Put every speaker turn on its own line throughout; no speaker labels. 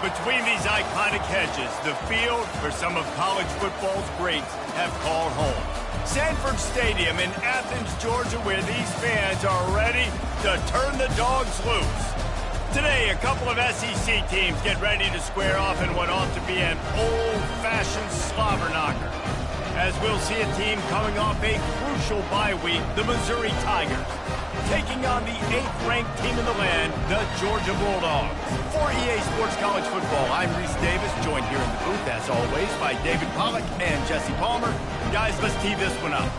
Between these iconic hedges, the field where some of college football's greats have called home. Sanford Stadium in Athens, Georgia, where these fans are ready to turn the dogs loose. Today, a couple of SEC teams get ready to square off in what ought to be an old-fashioned slobber knocker. As we'll see a team coming off a crucial bye week, the Missouri Tigers, taking on the 8th-ranked team in the land, the Georgia Bulldogs. For EA Sports College Football, I'm Reese Davis, joined here in the booth, as always, by David Pollack and Jesse Palmer. Guys, let's tee this one up.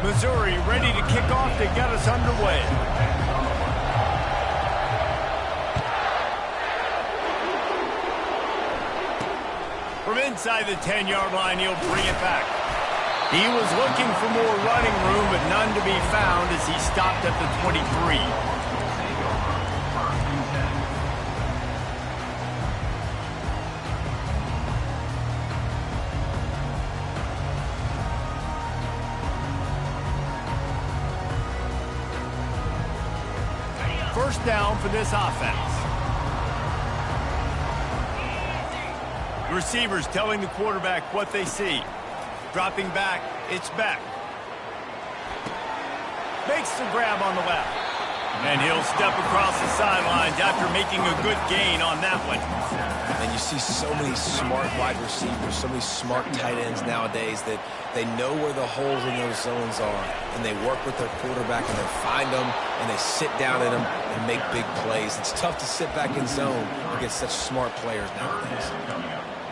Missouri ready to kick off to get us underway. From inside the 10-yard line, he'll bring it back. He was looking for more running room, but none to be found as he stopped at the 23. First down for this offense. The receivers telling the quarterback what they see. Dropping back, it's Beck. Makes the grab on the left. And he'll step across the sidelines after making a good gain on that one.
And you see so many smart wide receivers, so many smart tight ends nowadays that they know where the holes in those zones are. And they work with their quarterback and they find them and they sit down in them and make big plays. It's tough to sit back in zone against such smart players nowadays.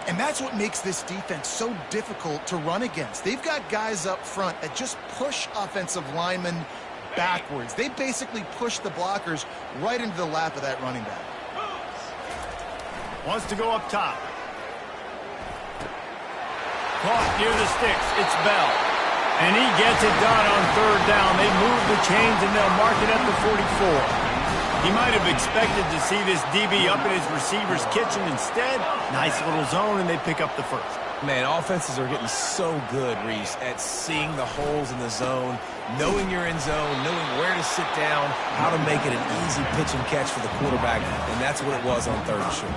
And that's what makes this defense so difficult to run against. They've got guys up front that just push offensive linemen backwards. They basically push the blockers right into the lap of that running back.
Wants to go up top. Caught near the sticks. It's Bell. And he gets it done on third down. They move the chains and they'll mark it at the 44. He might have expected to see this DB up in his receiver's kitchen. Instead, nice little zone, and they pick up the first.
Man, offenses are getting so good, Reese, at seeing the holes in the zone, knowing you're in zone, knowing where to sit down, how to make it an easy pitch and catch for the quarterback, and that's what it was on third and short.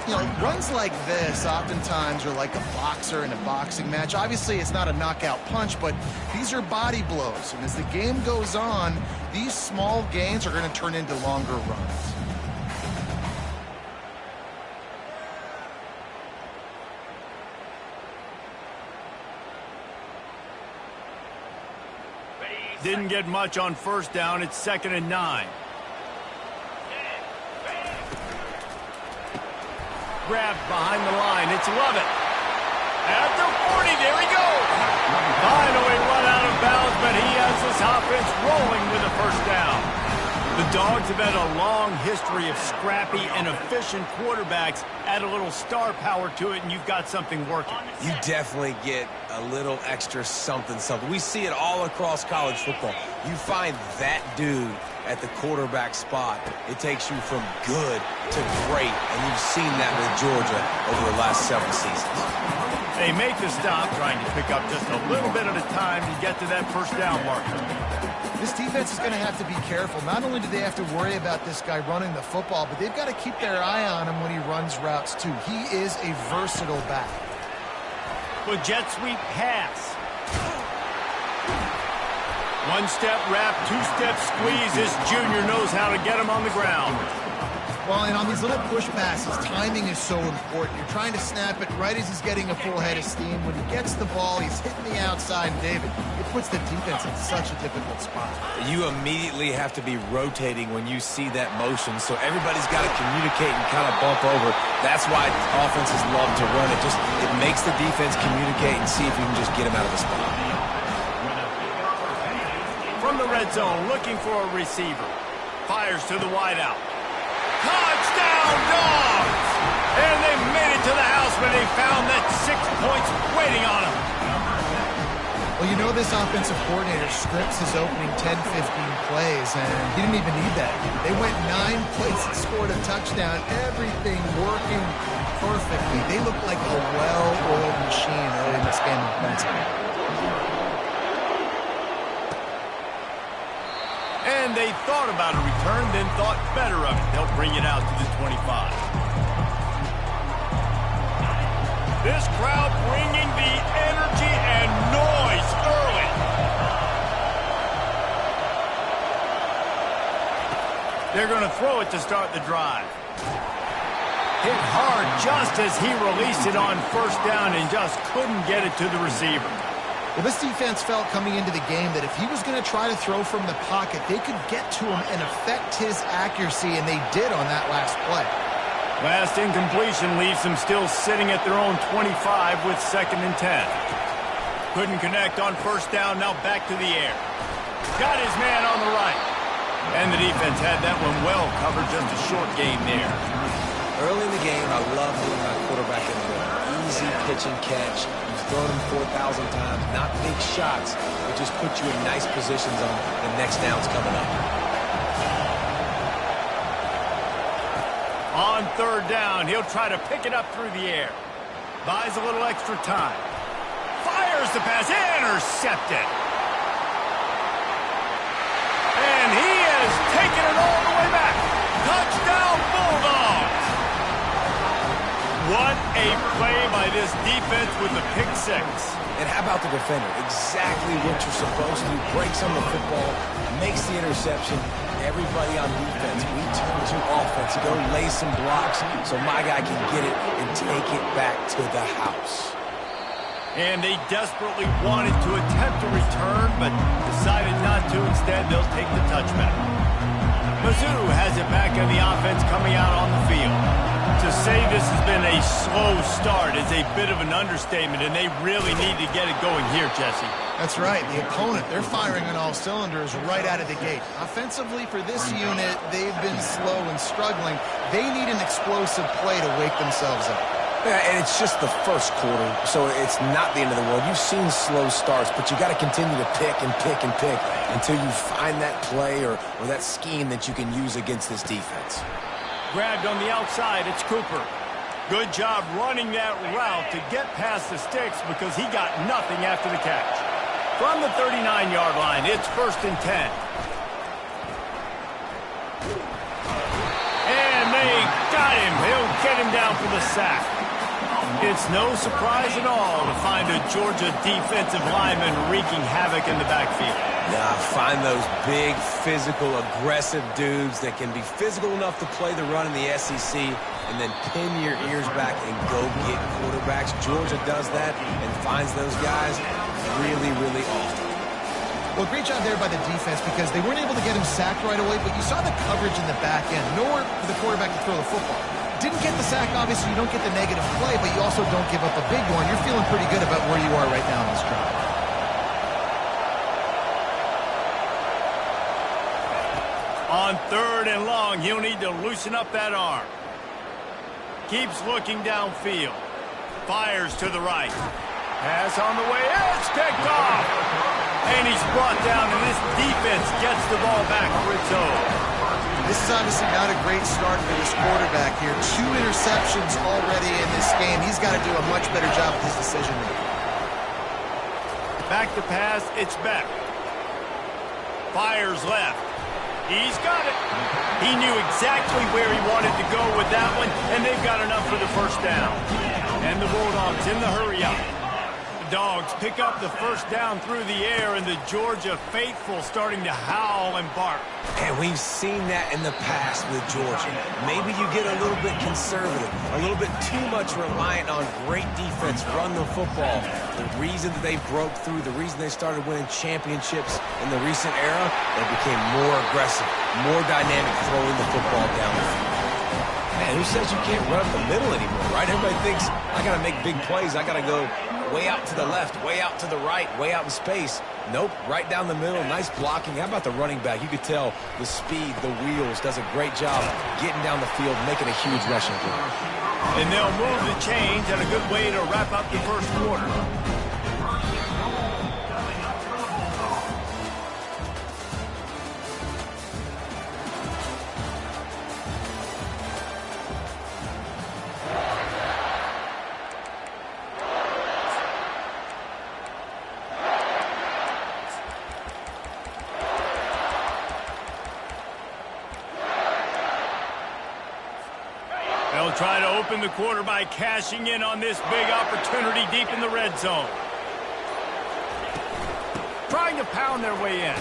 You know, runs like this oftentimes are like a boxer in a boxing match. Obviously, it's not a knockout punch, but these are body blows. And as the game goes on, these small gains are going to turn into longer runs.
Didn't get much on first down. It's 2nd and 9. Grabbed behind the line. It's Lovett. At the 40, there he goes. Finally run out of bounds, but he has this offense rolling with a first down. The Dogs have had a long history of scrappy and efficient quarterbacks. Add a little star power to it, and you've got something working.
You definitely get a little extra something. We see it all across college football. You find that dude at the quarterback spot, it takes you from good to great, and you've seen that with Georgia over the last several seasons.
They make the stop, trying to pick up just a little bit at a time to get to that first down marker.
This defense is going to have to be careful. Not only do they have to worry about this guy running the football, but they've got to keep their eye on him when he runs routes, too. He is a versatile back.
With jet sweep pass. One-step wrap, two-step squeeze. This junior knows how to get him on the ground.
Well, and on these little push passes, timing is so important. You're trying to snap it right as he's getting a full head of steam. When he gets the ball, he's hitting the outside. And David, it puts the defense in such a difficult spot.
You immediately have to be rotating when you see that motion, so everybody's got to communicate and kind of bump over. That's why offenses love to run it. It makes the defense communicate and see if you can just get him out of the spot.
From the red zone, looking for a receiver. Fires to the wideout. Touchdown, Dogs! And they made it to the house when they found that 6 points waiting on them.
Well, you know this offensive coordinator scripts his opening 10, 15 plays, and he didn't even need that. They went 9 plays and scored a touchdown. Everything working perfect. perfectly. They look like a well-oiled machine early in this game offensively.
And they thought about a return, then thought better of it. They'll bring it out to the 25. This crowd bringing the energy and noise early. They're going to throw it to start the drive. Hit hard just as he released it on first down and just couldn't get it to the receiver.
Well, this defense felt coming into the game that if he was going to try to throw from the pocket, they could get to him and affect his accuracy, and they did on that last play.
Last incompletion leaves them still sitting at their own 25 with 2nd and 10. Couldn't connect on first down, now back to the air. Got his man on the right. And the defense had that one well covered, just a short game there.
Early in the game, I love moving my quarterback in the middle. Easy pitch and catch. You've thrown him 4,000 times. Not big shots, but just put you in nice positions on the next downs coming up.
On 3rd down, he'll try to pick it up through the air. Buys a little extra time. Fires the pass. Intercepted. And he has taken it all the way back. Touchdown, Bulldogs. What a play by this defense with the pick 6.
And how about the defender? Exactly what you're supposed to do. Breaks on the football, makes the interception. Everybody on defense, we turn to offense. Go lay some blocks so my guy can get it and take it back to the house.
And they desperately wanted to attempt a return, but decided not to. Instead, they'll take the touchback. Mizzou has it back on the offense coming out on the field. To say this has been a slow start is a bit of an understatement, and they really need to get it going here, Jesse.
That's right. The opponent, they're firing on all cylinders right out of the gate. Offensively, for this unit, they've been slow and struggling. They need an explosive play to wake themselves up.
Yeah, and it's just the first quarter, so it's not the end of the world. You've seen slow starts, but you got to continue to pick and pick and pick until you find that play or that scheme that you can use against this defense.
Grabbed on the outside, it's Cooper. Good job running that route to get past the sticks because he got nothing after the catch. From the 39-yard line, it's 1st and 10. And they got him. He'll get him down for the sack. It's no surprise at all to find a Georgia defensive lineman wreaking havoc in the backfield.
Nah, find those big, physical, aggressive dudes that can be physical enough to play the run in the SEC and then pin your ears back and go get quarterbacks. Georgia does that and finds those guys really, really often.
Well, great job there by the defense because they weren't able to get him sacked right away, but you saw the coverage in the back end. Nowhere for the quarterback to throw the football. Didn't get the sack, obviously. You don't get the negative play, but you also don't give up a big one. You're feeling pretty good about where you are right now in this drive.
On 3rd and long, he'll need to loosen up that arm. Keeps looking downfield. Fires to the right. Pass on the way. It's picked off. And he's brought down, and this defense gets the ball back for its own.
This is obviously not a great start for this quarterback here. 2 interceptions already in this game. He's got to do a much better job with his decision-making.
Back to pass, it's Beck. Fires left. He's got it. He knew exactly where he wanted to go with that one, and they've got enough for the first down. And the Bulldogs in the hurry-up. Dogs pick up the first down through the air, and the Georgia faithful starting to howl and bark.
And we've seen that in the past with Georgia. Maybe you get a little bit conservative, a little bit too much reliant on great defense, run the football. The reason that they broke through, the reason they started winning championships in the recent era, they became more aggressive, more dynamic throwing the football down the field. Man, who says you can't run up the middle anymore, right? Everybody thinks, I got to make big plays. I got to go way out to the left, way out to the right, way out in space. Nope, right down the middle, nice blocking. How about the running back? You could tell the speed, the wheels, does a great job getting down the field, making a huge rushing play.
And they'll move the chains, and a good way to wrap up the first quarter. open the quarter by cashing in on this big opportunity deep in the red zone. Trying to pound their way in.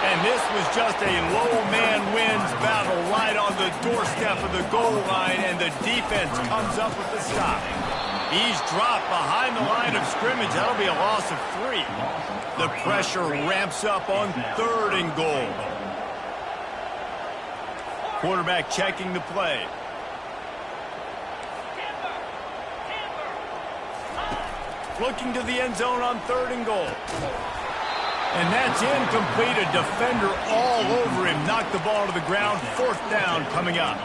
And this was just a low man wins battle right on the doorstep of the goal line, and the defense comes up with the stop. He's dropped behind the line of scrimmage. That'll be a loss of 3. The pressure ramps up on 3rd and goal. Quarterback checking the play. Looking to the end zone on 3rd and goal. And that's incomplete. A defender all over him. Knocked the ball to the ground. 4th down coming up.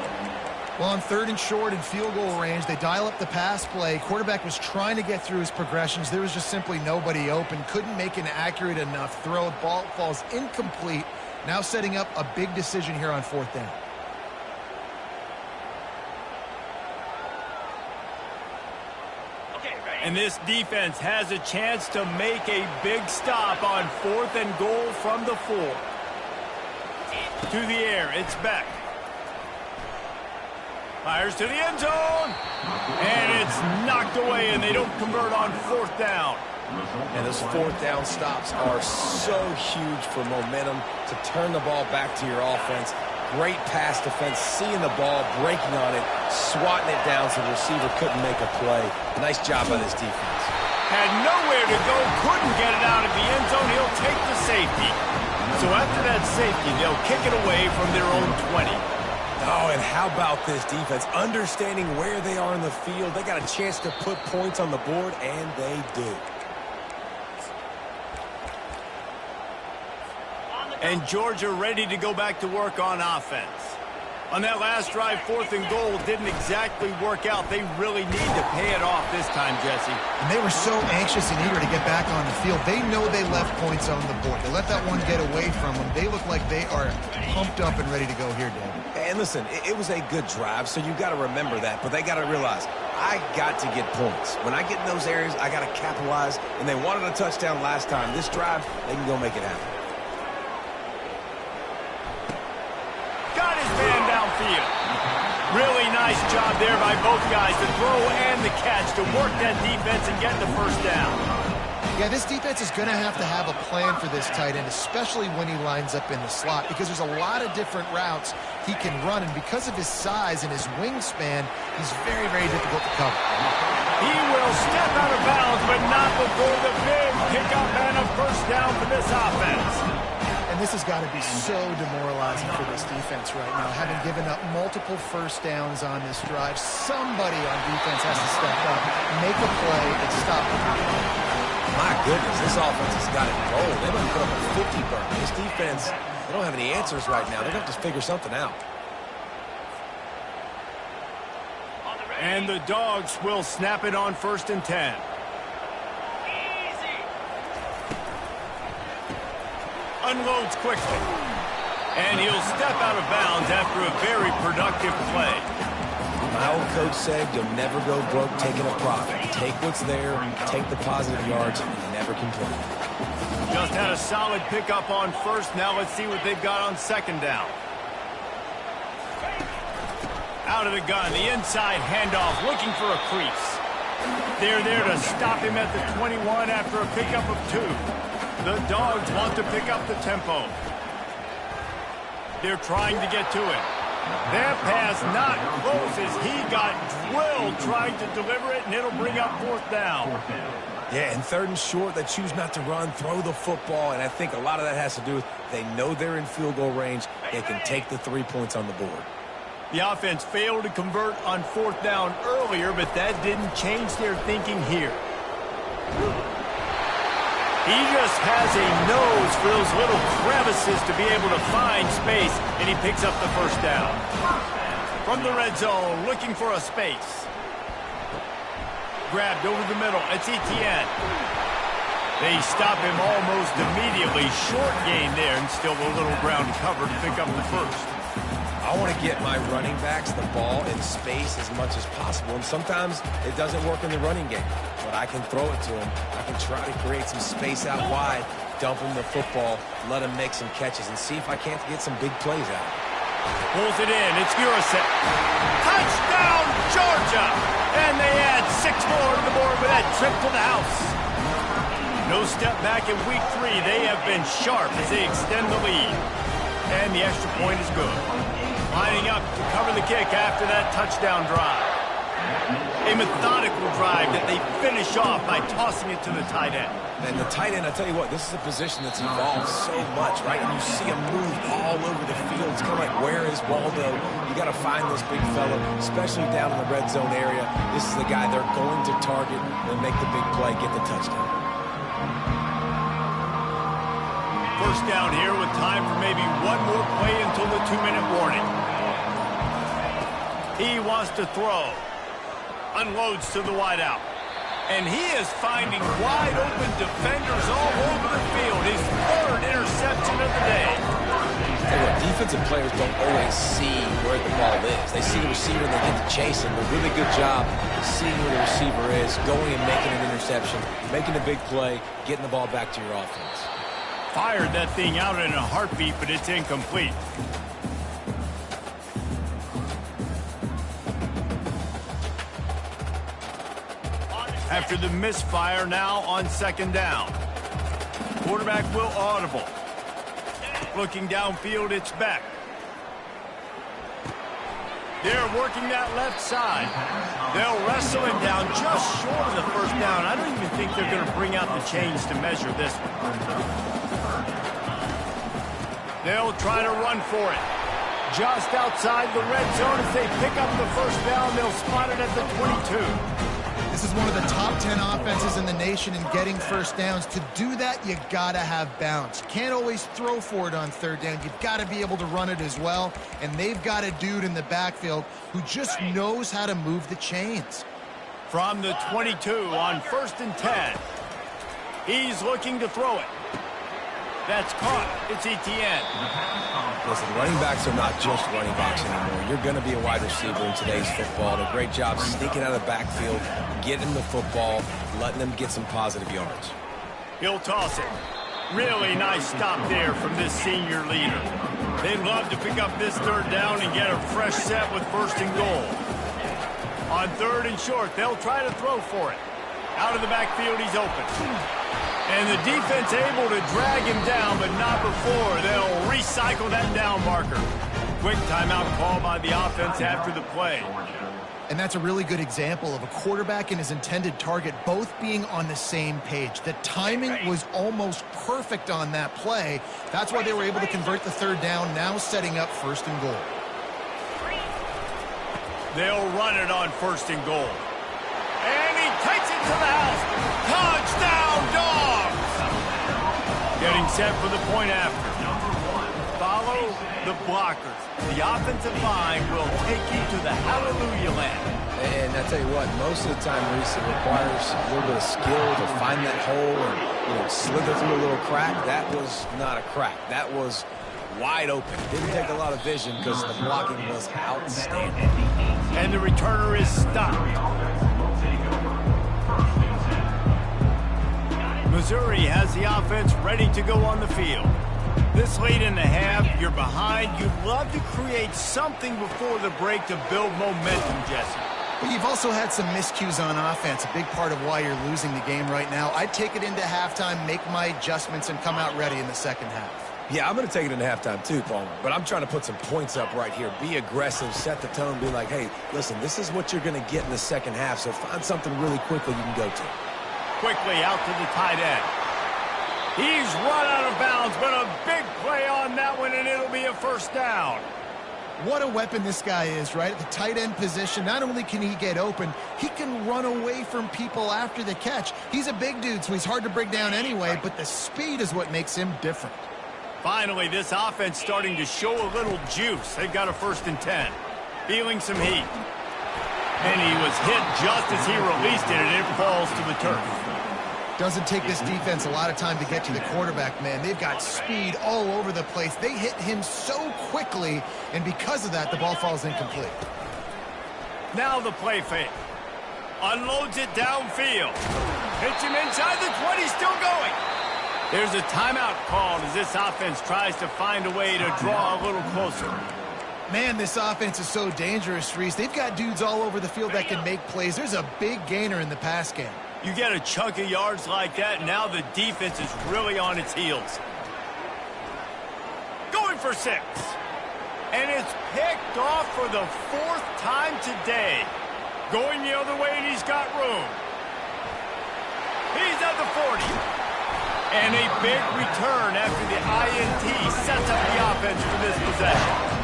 Well, on 3rd and short and field goal range, they dial up the pass play. Quarterback was trying to get through his progressions. There was just simply nobody open. Couldn't make an accurate enough throw. Ball falls incomplete. Now setting up a big decision here on 4th down.
And this defense has a chance to make a big stop on 4th and goal from the 4. To the air, it's Beck. Fires to the end zone. And it's knocked away, and they don't convert on 4th down.
And those 4th down stops are so huge for momentum to turn the ball back to your offense. Great pass defense, seeing the ball, breaking on it, swatting it down so the receiver couldn't make a play. Nice job by this defense.
Had nowhere to go, couldn't get it out of the end zone. He'll take the safety. So after that safety, they'll kick it away from their own 20.
Oh, and how about this defense? Understanding where they are in the field. They got a chance to put points on the board, and they do.
And Georgia ready to go back to work on offense. On that last drive, 4th and goal didn't exactly work out. They really need to pay it off this time, Jesse.
And they were so anxious and eager to get back on the field. They know they left points on the board. They let that one get away from them. They look like they are pumped up and ready to go here, David.
And listen, it was a good drive, so you got to remember that. But they got to realize, I got to get points. When I get in those areas, I got to capitalize. And they wanted a touchdown last time. This drive, they can go make it happen.
Got his man downfield. Really nice job there by both guys, the throw and the catch, to work that defense and get the 1st down.
Yeah, this defense is going to have a plan for this tight end, especially when he lines up in the slot, because there's a lot of different routes he can run, and because of his size and his wingspan, he's very, very difficult to cover.
He will step out of bounds, but not before the big pickup and a 1st down for this offense.
And this has got to be so demoralizing for this defense right now, having given up multiple 1st downs on this drive. Somebody on defense has to step up, make a play, and stop the play.
My goodness, this offense has got it rolled. They might put up a 50 burn. This defense, they don't have any answers right now. They're going to have to figure something out.
And the Dogs will snap it on 1st and 10. Unloads quickly. And he'll step out of bounds after a very productive play.
My old coach said you'll never go broke taking a profit. Take what's there, take the positive yards, and never complain.
Just had a solid pickup on 1st. Now let's see what they've got on 2nd down. Out of the gun, the inside handoff, looking for a crease. They're there to stop him at the 21 after a pickup of 2. The Dogs want to pick up the tempo. They're trying to get to it. That pass not close as he got drilled trying to deliver it, and it'll bring up 4th down.
Yeah, and 3rd and short, they choose not to run, throw the football, and I think a lot of that has to do with they know they're in field goal range. They can take the 3 points on the board.
The offense failed to convert on 4th down earlier, but that didn't change their thinking here. He just has a nose for those little crevices to be able to find space, and he picks up the 1st down. From the red zone, looking for a space. Grabbed over the middle. It's Etienne. They stop him almost immediately. Short gain there, and still a little ground cover to pick up the 1st.
I want to get my running backs the ball in space as much as possible, and sometimes it doesn't work in the running game, but I can throw it to them. I can try to create some space out wide, dump them the football, let them make some catches, and see if I can't get some big plays out.
Pulls it in. It's Urasek. Touchdown, Georgia! And they add 6 more to the board with that trip to the house. No step back in week 3. They have been sharp as they extend the lead. And the extra point is good. Lining up to cover the kick after that touchdown drive. A methodical drive that they finish off by tossing it to the tight end.
And the tight end, I tell you what, this is a position that's evolved so much, right? And you see him move all over the field. It's kind of like, where is Waldo? You got to find this big fella, especially down in the red zone area. This is the guy they're going to target and make the big play, get the touchdown.
First down here with time for maybe one more play until the 2-minute warning. He wants to throw. Unloads to the wideout. And he is finding wide-open defenders all over the field. His 3rd interception of the day.
Tell you what, defensive players don't always see where the ball is. They see the receiver and they get to chase him. A really good job seeing where the receiver is, going and making an interception, making a big play, getting the ball back to your offense.
Fired that thing out in a heartbeat, but it's incomplete. After the misfire, now on 2nd down. Quarterback will audible. Looking downfield, it's Beck. They're working that left side. They'll wrestle him down just short of the 1st down. I don't even think they're going to bring out the chains to measure this one. They'll try to run for it. Just outside the red zone as they pick up the 1st down. They'll spot it at the 22.
This is one of the top 10 offenses in the nation in getting 1st downs. To do that, you gotta have balance. You can't always throw for it on 3rd down. You've got to be able to run it as well. And they've got a dude in the backfield who just knows how to move the chains.
From the 22 on 1st and 10. He's looking to throw it. That's caught. It's Etienne.
Listen, running backs are not just running backs anymore. You're going to be a wide receiver in today's football. A great job sneaking out of the backfield, getting the football, letting them get some positive yards.
He'll toss it. Really nice stop there from this senior leader. They'd love to pick up this 3rd down and get a fresh set with 1st and goal. On 3rd and short, they'll try to throw for it. Out of the backfield, he's open. And the defense able to drag him down, but not before they'll recycle that down marker. Quick timeout call by the offense after the play.
And that's a really good example of a quarterback and his intended target both being on the same page. The timing was almost perfect on that play. That's why they were able to convert the 3rd down, now setting up 1st and goal.
They'll run it on 1st and goal. And he takes it to the house. Touchdown, Dogs! Getting set for the point after. Follow the blockers. The offensive line will take you to the hallelujah land.
And I tell you what, most of the time, Reese, it requires a little bit of skill to find that hole and slither through a little crack. That was not a crack. That was wide open. Didn't take a lot of vision because the blocking was outstanding.
And the returner is stopped. Missouri has the offense ready to go on the field. This late in the half, you're behind. You'd love to create something before the break to build momentum, Jesse.
But you've also had some miscues on offense, a big part of why you're losing the game right now. I'd take it into halftime, make my adjustments, and come out ready in the 2nd half.
Yeah, I'm going to take it into halftime too, Paul. But I'm trying to put some points up right here. Be aggressive, set the tone, be like, hey, listen, this is what you're going to get in the 2nd half, so find something really quickly you can go to.
Quickly out to the tight end. He's run out of bounds, but a big play on that one, and it'll be a 1st down.
What a weapon this guy is, right? At the tight end position, not only can he get open, he can run away from people after the catch. He's a big dude, so he's hard to bring down anyway, but the speed is what makes him different.
Finally, this offense starting to show a little juice. They've got a 1st and 10. Feeling some heat. And he was hit just as he released it, and it falls to the turf.
Doesn't take this defense a lot of time to get to the quarterback, man. They've got speed all over the place. They hit him so quickly, and because of that, the ball falls incomplete.
Now the play fake. Unloads it downfield. Hits him inside the 20, still going. There's a timeout called as this offense tries to find a way to draw a little closer.
Man, this offense is so dangerous, Reese. They've got dudes all over the field that can make plays. There's a big gainer in the pass game.
You get a chunk of yards like that, now the defense is really on its heels. Going for 6. And it's picked off for the 4th time today. Going the other way, and he's got room. He's at the 40. And a big return after the INT sets up the offense for this possession.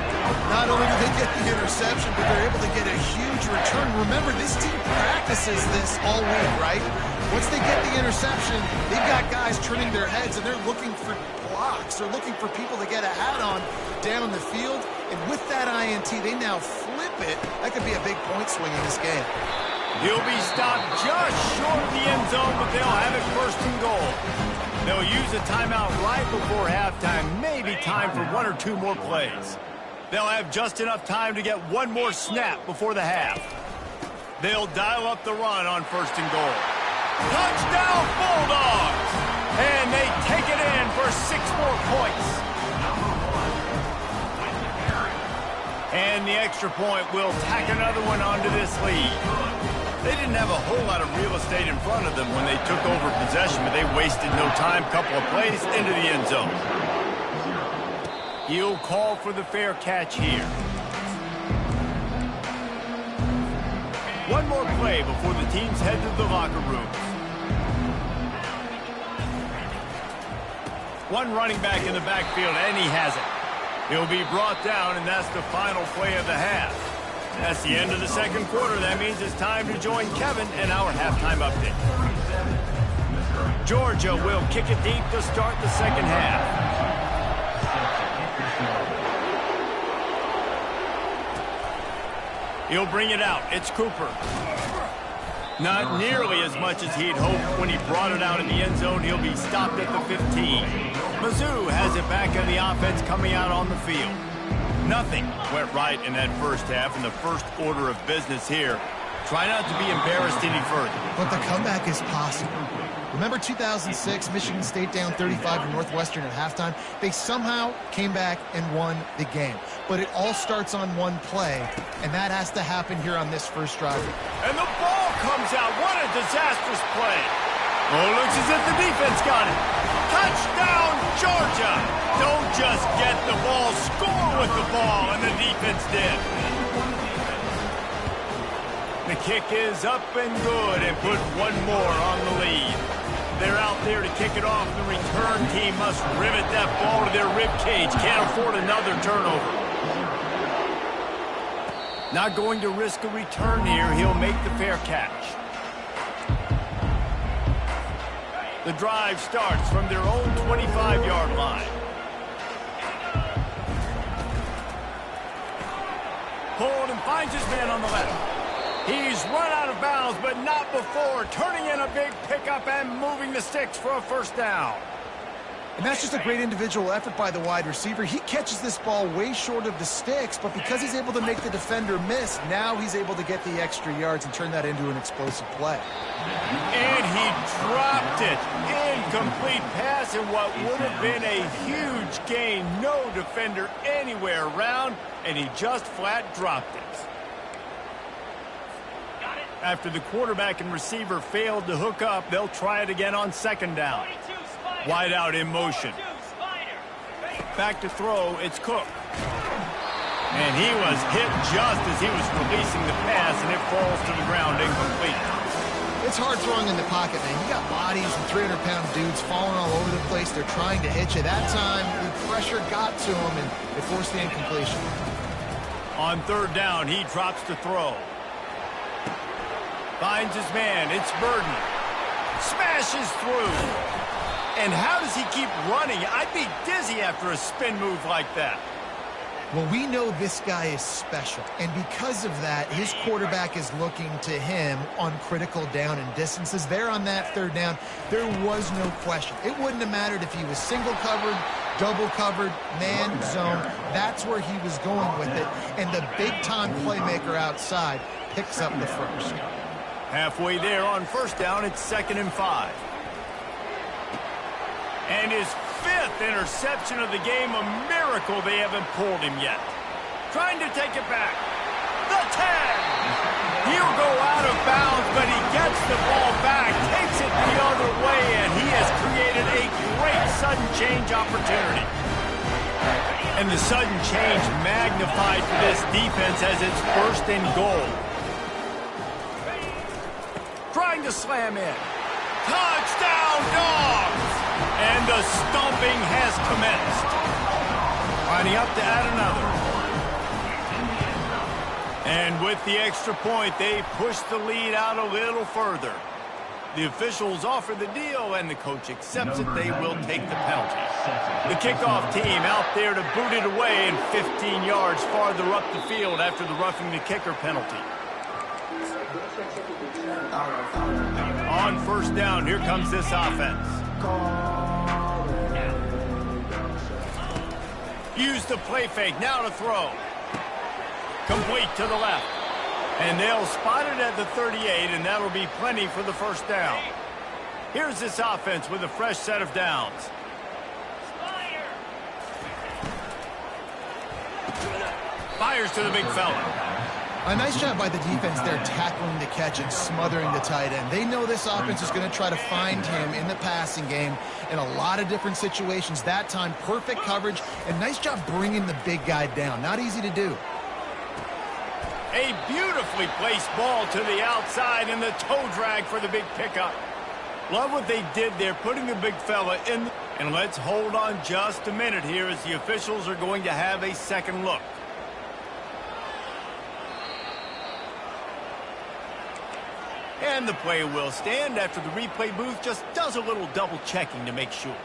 Not only do they get the interception, but they're able to get a huge return. Remember, this team practices this all week, right? Once they get the interception, they've got guys turning their heads, and they're looking for blocks. They're looking for people to get a hat on down the field. And with that INT, they now flip it. That could be a big point swing in this game.
He'll be stopped just short of the end zone, but they'll have it 1st and goal. They'll use a timeout right before halftime, maybe time for 1 or 2 more plays. They'll have just enough time to get 1 more snap before the half. They'll dial up the run on 1st and goal. Touchdown, Bulldogs! And they take it in for 6 more points. And the extra point will tack another one onto this lead. They didn't have a whole lot of real estate in front of them when they took over possession, but they wasted no time. Couple of plays into the end zone. He'll call for the fair catch here. 1 more play before the teams head to the locker rooms. 1 running back in the backfield, and he has it. He'll be brought down, and that's the final play of the half. That's the end of the 2nd quarter. That means it's time to join Kevin and our halftime update. Georgia will kick it deep to start the 2nd half. He'll bring it out. It's Cooper. Not nearly as much as he'd hoped when he brought it out in the end zone. He'll be stopped at the 15. Mizzou has it back on the offense coming out on the field. Nothing went right in that first half, and the first order of business here. Try not to be embarrassed any further.
But the comeback is possible. Remember 2006, Michigan State down 35 to Northwestern at halftime? They somehow came back and won the game. But it all starts on 1 play, and that has to happen here on this first drive.
And the ball comes out. What a disastrous play. Oh, looks as if the defense got it. Touchdown, Georgia. Don't just get the ball, score with the ball, and the defense did. The kick is up and good and put 1 more on the lead. They're out there to kick it off. The return team must rivet that ball to their rib cage. Can't afford another turnover. Not going to risk a return here. He'll make the fair catch. The drive starts from their own 25-yard line. Pulled and finds his man on the left. He's run out of bounds, but not before turning in a big pickup and moving the sticks for a 1st down.
And that's just a great individual effort by the wide receiver. He catches this ball way short of the sticks, but because he's able to make the defender miss, now he's able to get the extra yards and turn that into an explosive play.
And he dropped it. Incomplete pass in what would have been a huge gain. No defender anywhere around, and he just flat dropped it. After the quarterback and receiver failed to hook up, they'll try it again on 2nd down. Wide out in motion. Back to throw, it's Cook. And he was hit just as he was releasing the pass, and it falls to the ground incomplete.
It's hard throwing in the pocket, man. You got bodies and 300-pound dudes falling all over the place. They're trying to hit you. That time, the pressure got to him, and it forced the incompletion.
On 3rd down, he drops to throw. Finds his man. It's Burden. Smashes through. And how does he keep running? I'd be dizzy after a spin move like that.
Well, we know this guy is special, and because of that, his quarterback is looking to him on critical down and distances. There on that 3rd down, there was no question. It wouldn't have mattered if he was single covered, double covered, man, zone. That's where he was going with it, and the big-time playmaker outside picks up the 1st.
Halfway there on 1st down, it's 2nd and 5. And his 5th interception of the game, a miracle they haven't pulled him yet. trying to take it back. The 10. He'll go out of bounds, but he gets the ball back, takes it the other way, and he has created a great sudden change opportunity. And the sudden change magnified for this defense as it's 1st and goal. Trying to slam in. Touchdown, Dogs! And the stomping has commenced. Lining up to add another. And with the extra point, they push the lead out a little further. The officials offer the deal, and the coach accepts it. They will take the penalty. The kickoff team out there to boot it away and 15 yards farther up the field after the roughing the kicker penalty. On 1st down, here comes this offense. Use the play fake, now to throw. Complete to the left. And they'll spot it at the 38, and that'll be plenty for the 1st down. Here's this offense with a fresh set of downs. Fires to the big fella.
A nice job by the defense there tackling the catch and smothering the tight end. They know this offense is going to try to find him in the passing game in a lot of different situations. That time, perfect coverage, and nice job bringing the big guy down. Not easy to do.
A beautifully placed ball to the outside and the toe drag for the big pickup. Love what they did there, putting the big fella in. And let's hold on just a minute here as the officials are going to have a second look. And the play will stand after the replay booth just does a little double checking to make sure.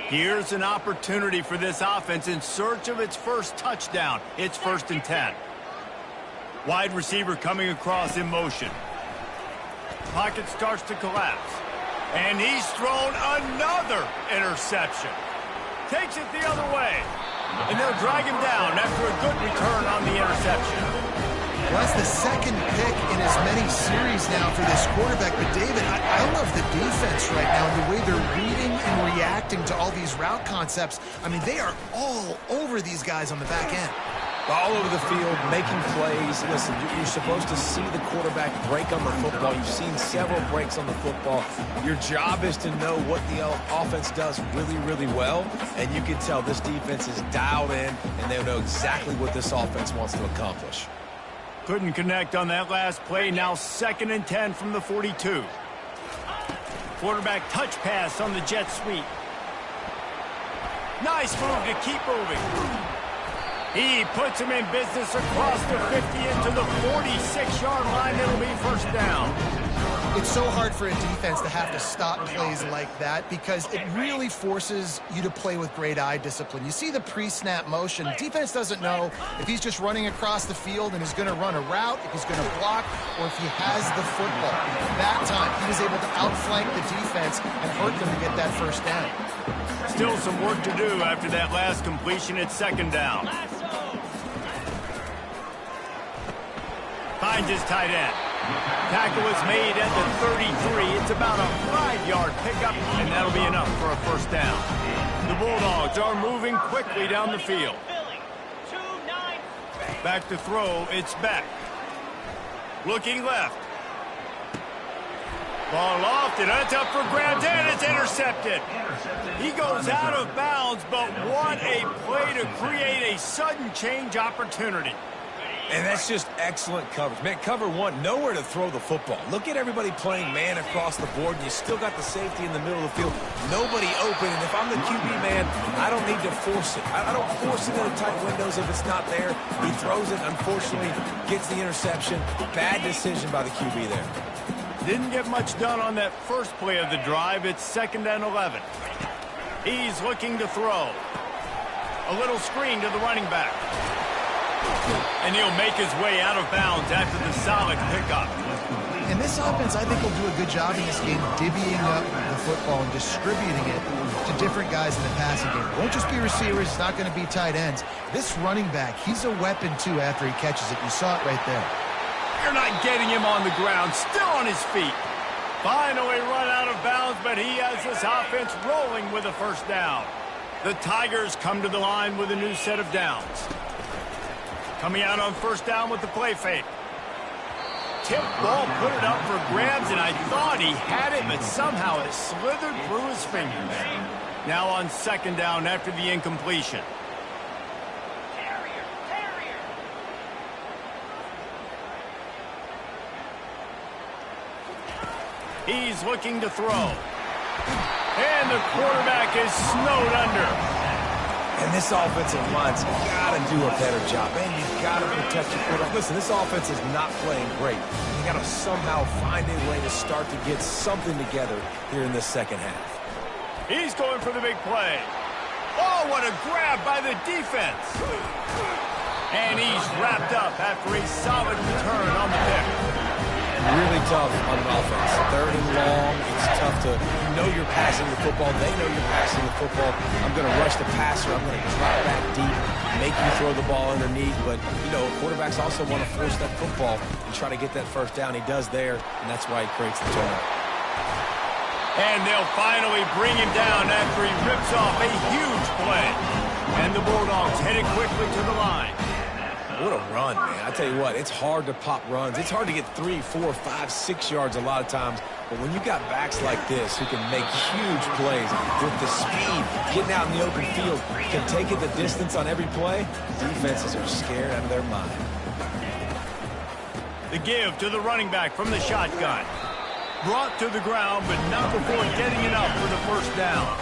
Here's an opportunity for this offense in search of its first touchdown. It's 1st and 10. Wide receiver coming across in motion. Pocket starts to collapse. And he's thrown another interception. Takes it the other way. And they'll drag him down after a good return on the interception.
Well, that's the second pick in as many series now for this quarterback. But, David, I love the defense right now and the way they're reading and reacting to all these route concepts. I mean, they are all over these guys on the back end.
All over the field, making plays. Listen, you're supposed to see the quarterback break on the football. You've seen several breaks on the football. Your job is to know what the offense does really, really well. And you can tell this defense is dialed in, and they know exactly what this offense wants to accomplish.
Couldn't connect on that last play. Now 2nd and 10 from the 42. Quarterback touch pass on the jet sweep. Nice move to keep moving. He puts him in business across the 50 into the 46-yard line. It'll be 1st down.
It's so hard for a defense to have to stop plays like that because it really forces you to play with great eye discipline. You see the pre-snap motion. Defense doesn't know if he's just running across the field and is going to run a route, if he's going to block, or if he has the football. That time, he was able to outflank the defense and hurt them to get that 1st down.
Still some work to do after that last completion. It's 2nd down. Finds his tight end. Tackle is made at the 33. It's about a 5-yard pickup, and that'll be enough for a 1st down. The Bulldogs are moving quickly down the field. Back to throw, it's Beck. Looking left. Ball lofted, it's up for grabs, and it's intercepted. He goes out of bounds, but what a play to create a sudden change opportunity.
And that's just excellent coverage. Man, cover one, nowhere to throw the football. Look at everybody playing man across the board, and you still got the safety in the middle of the field. Nobody open, and if I'm the QB man, I don't need to force it. I don't force it into tight windows if it's not there. He throws it, unfortunately, gets the interception. Bad decision by the QB there.
Didn't get much done on that first play of the drive. It's 2nd and 11. He's looking to throw. A little screen to the running back. And he'll make his way out of bounds after the solid pickup.
And this offense, I think, will do a good job in this game divvying up the football and distributing it to different guys in the passing game. It won't just be receivers. It's not going to be tight ends. This running back, he's a weapon, too, after he catches it. You saw it right there.
You're not getting him on the ground. Still on his feet. Finally run out of bounds, but he has this offense rolling with a first down. The Tigers come to the line with a new set of downs. Coming out on first down with the play fake. Tip ball, put it up for grabs, and I thought he had it, but somehow it slithered through his fingers. Now on second down after the incompletion. He's looking to throw. And the quarterback is snowed under.
And this offensive line's got to do a better job. Man, you've got to protect your quarterback. Listen, this offense is not playing great. You got to somehow find a way to start to get something together here in this second half.
He's going for the big play. Oh, what a grab by the defense. And he's wrapped up after a solid return on the pick.
Really tough on an offense. Third and long, it's tough to know you're passing the football. They know you're passing the football. I'm going to rush the passer. I'm going to drop back deep, make you throw the ball underneath. But, you know, quarterbacks also want to force that football and try to get that first down. He does there, and that's why he creates the turnover.
And they'll finally bring him down after he rips off a huge play. And the Bulldogs headed quickly to the line.
What a run, man. I tell you what, it's hard to pop runs. It's hard to get 3, 4, 5, 6 yards a lot of times. But when you got backs like this who can make huge plays with the speed, getting out in the open field, can take it the distance on every play, defenses are scared out of their mind.
The give to the running back from the shotgun. Brought to the ground, but not before getting it up for the first down.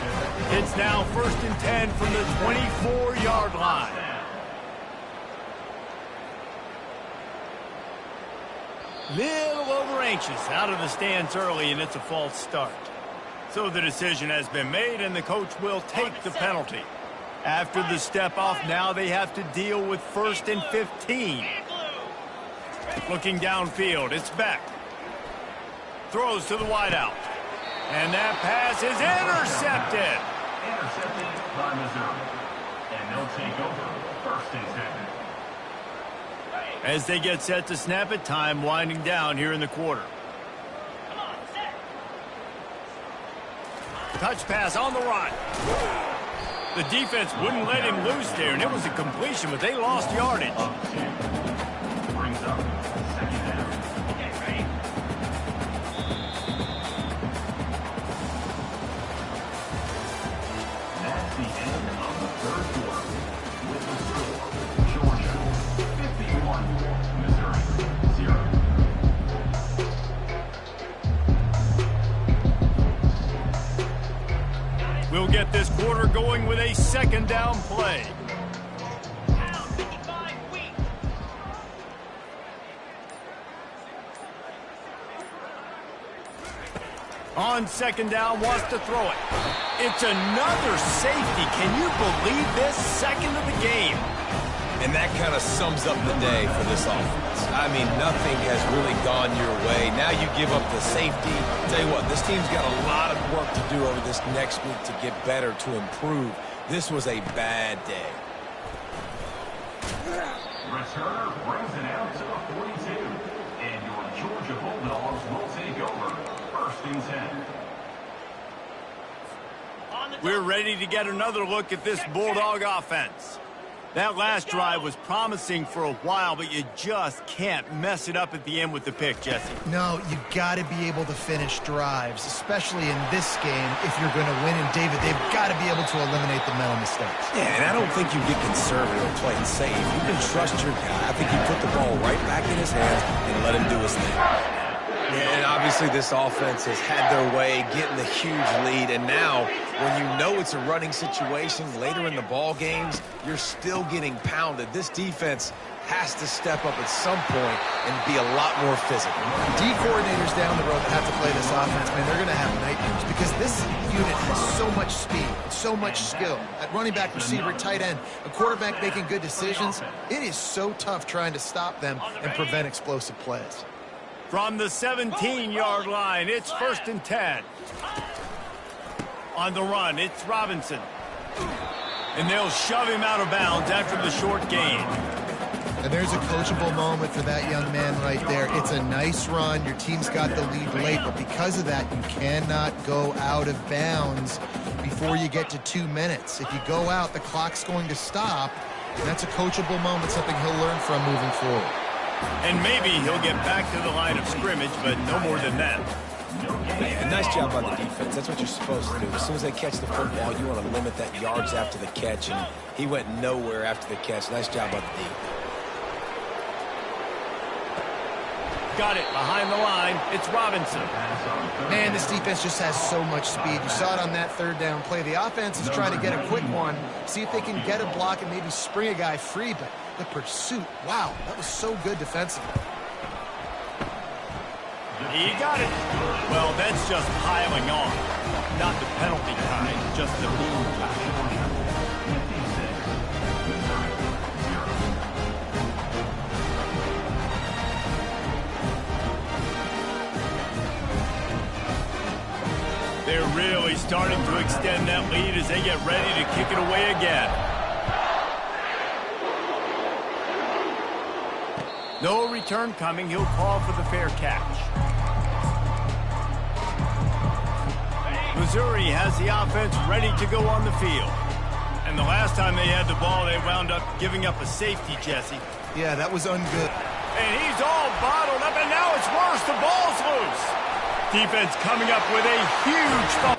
It's now 1st and 10 from the 24-yard line. Little over anxious out of the stands early, and it's a false start. So the decision has been made, and the coach will take the penalty. After the step off, now they have to deal with 1st and 15. Looking downfield, it's Beck. Throws to the wideout. And that pass is intercepted.
Intercepted by Missouri. And they'll take over 1st and 10.
As they get set to snap it, time winding down here in the quarter. Touch pass on the run. The defense wouldn't let him loose there, and it was a completion, but they lost yardage.
Brings up 2nd down. Get ready. That's the end of the 3rd quarter. With the score, Georgia 51, Missouri 0.
We'll get this quarter going with a 2nd down play. On 2nd down, wants to throw it. It's another safety. Can you believe this? 2nd of the game.
And that kind of sums up the day for this offense. I mean, nothing has really gone your way. Now you give up the safety. Tell you what, this team's got a lot of work to do over this next week to get better, to improve. This was a bad day.
Returner brings it out to the 42. And your Georgia Bulldogs will take over 1st and 10.
We're ready to get another look at this Bulldog offense. That last drive was promising for a while, but you just can't mess it up at the end with the pick, Jesse.
No, you got to be able to finish drives, especially in this game if you're going to win. And, David, they've got to be able to eliminate the mental mistakes.
Yeah, and I don't think you get conservative or play it safe. You can trust your guy. I think you put the ball right back in his hands and let him do his thing. Yeah, and obviously this offense has had their way, getting the huge lead, and now when you know it's a running situation later in the ball games, you're still getting pounded. This defense has to step up at some point and be a lot more physical.
D coordinators down the road that have to play this offense, man, they're going to have nightmares because this unit has so much speed, so much skill. At running back, receiver, tight end, a quarterback making good decisions, it is so tough trying to stop them and prevent explosive plays.
From the 17-yard line, it's 1st and 10. On the run, it's Robinson. And they'll shove him out of bounds after the short gain.
And there's a coachable moment for that young man right there. It's a nice run. Your team's got the lead late, but because of that, you cannot go out of bounds before you get to 2 minutes. If you go out, the clock's going to stop, and that's a coachable moment, something he'll learn from moving forward.
And maybe he'll get back to the line of scrimmage, but no more than that.
Yeah, nice job on the defense. That's what you're supposed to do. As soon as they catch the football, you want to limit that yards after the catch, and he went nowhere after the catch. Nice job on the D.
Got it behind the line. It's Robinson.
Man, this defense just has so much speed. You saw it on that third down play. The offense is trying to get a quick one, see if they can get a block and maybe spring a guy free, but the pursuit, wow, that was so good defensively.
He got it. Well, that's just piling on. Not the penalty kind, just the mean kind. They're really starting to extend that lead as they get ready to kick it away again. No return coming. He'll call for the fair catch. Missouri has the offense ready to go on the field. And the last time they had the ball, they wound up giving up a safety, Jesse.
Yeah, that was ungood.
And he's all bottled up, and now it's worse. The ball's loose. Defense coming up with a huge fumble.